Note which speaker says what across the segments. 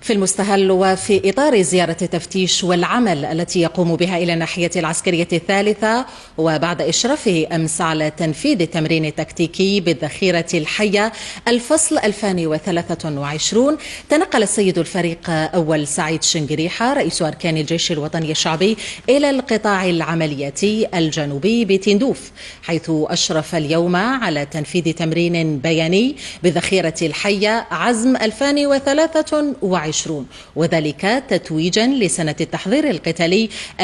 Speaker 1: في المستهل وفي إطار زيارة التفتيش والعمل التي يقوم بها إلى الناحية العسكرية الثالثة، وبعد إشرافه أمس على تنفيذ التمرين التكتيكي بالذخيرة الحية الفصل 2023، تنقل السيد الفريق أول سعيد شنقريحة رئيس أركان الجيش الوطني الشعبي إلى القطاع العملياتي الجنوبي بتندوف، حيث أشرف اليوم على تنفيذ تمرين بياني بالذخيرة الحية عزم 2023، وذلك تتويجا لسنة التحضير القتالي 2022-2023.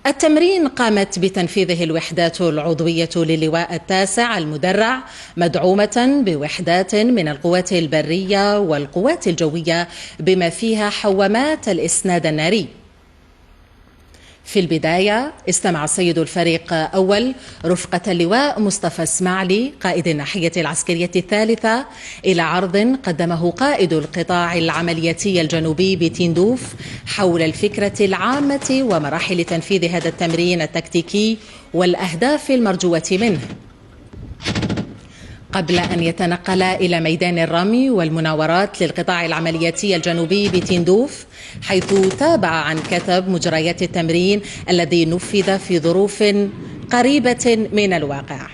Speaker 1: التمرين قامت بتنفيذه الوحدات العضوية للواء التاسع المدرع، مدعومة بوحدات من القوات البرية والقوات الجوية بما فيها حوامات الإسناد الناري. في البداية استمع السيد الفريق أول رفقة اللواء مصطفى اسماعيلي قائد الناحية العسكرية الثالثة إلى عرض قدمه قائد القطاع العملياتي الجنوبي بتندوف حول الفكرة العامة ومراحل تنفيذ هذا التمرين التكتيكي والأهداف المرجوة منه، قبل أن يتنقل إلى ميدان الرمي والمناورات للقطاع العملياتي الجنوبي بتندوف، حيث تابع عن كتب مجريات التمرين الذي نفذ في ظروف قريبة من الواقع.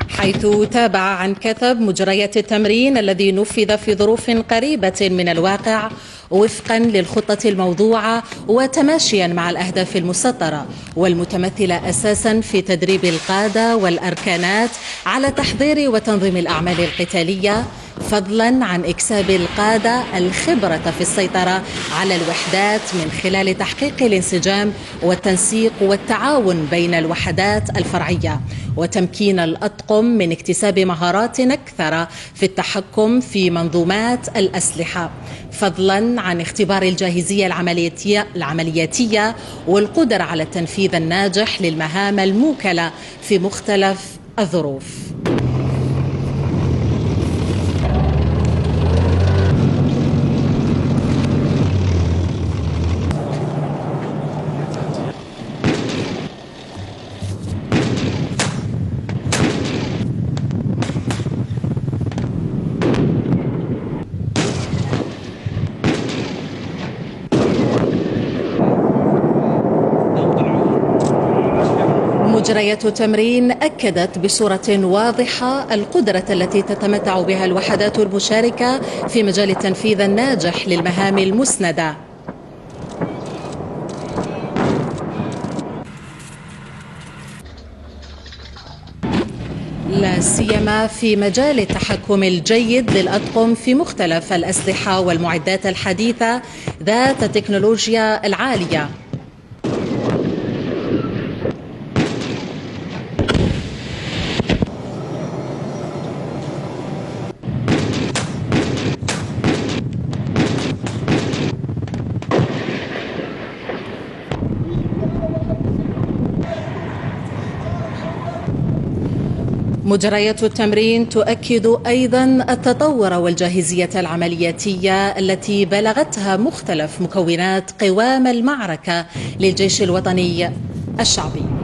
Speaker 1: حيث تابع عن كتب مجريات التمرين الذي نفذ في ظروف قريبة من الواقع وفقا للخطة الموضوعة وتماشيا مع الأهداف المسطرة والمتمثلة أساسا في تدريب القادة والأركانات على تحضير وتنظيم الأعمال القتالية، فضلا عن إكساب القادة الخبرة في السيطرة على الوحدات من خلال تحقيق الانسجام والتنسيق والتعاون بين الوحدات الفرعية، وتمكين الأطقم من اكتساب مهارات أكثر في التحكم في منظومات الأسلحة، فضلا عن اختبار الجاهزية العملياتية والقدرة على التنفيذ الناجح للمهام الموكلة في مختلف الظروف. مجريات التمرين أكدت بصورة واضحة القدرة التي تتمتع بها الوحدات المشاركة في مجال التنفيذ الناجح للمهام المسندة، لا سيما في مجال التحكم الجيد للأطقم في مختلف الأسلحة والمعدات الحديثة ذات التكنولوجيا العالية. مجريات التمرين تؤكد أيضا التطور والجاهزية العملياتية التي بلغتها مختلف مكونات قوام المعركة للجيش الوطني الشعبي.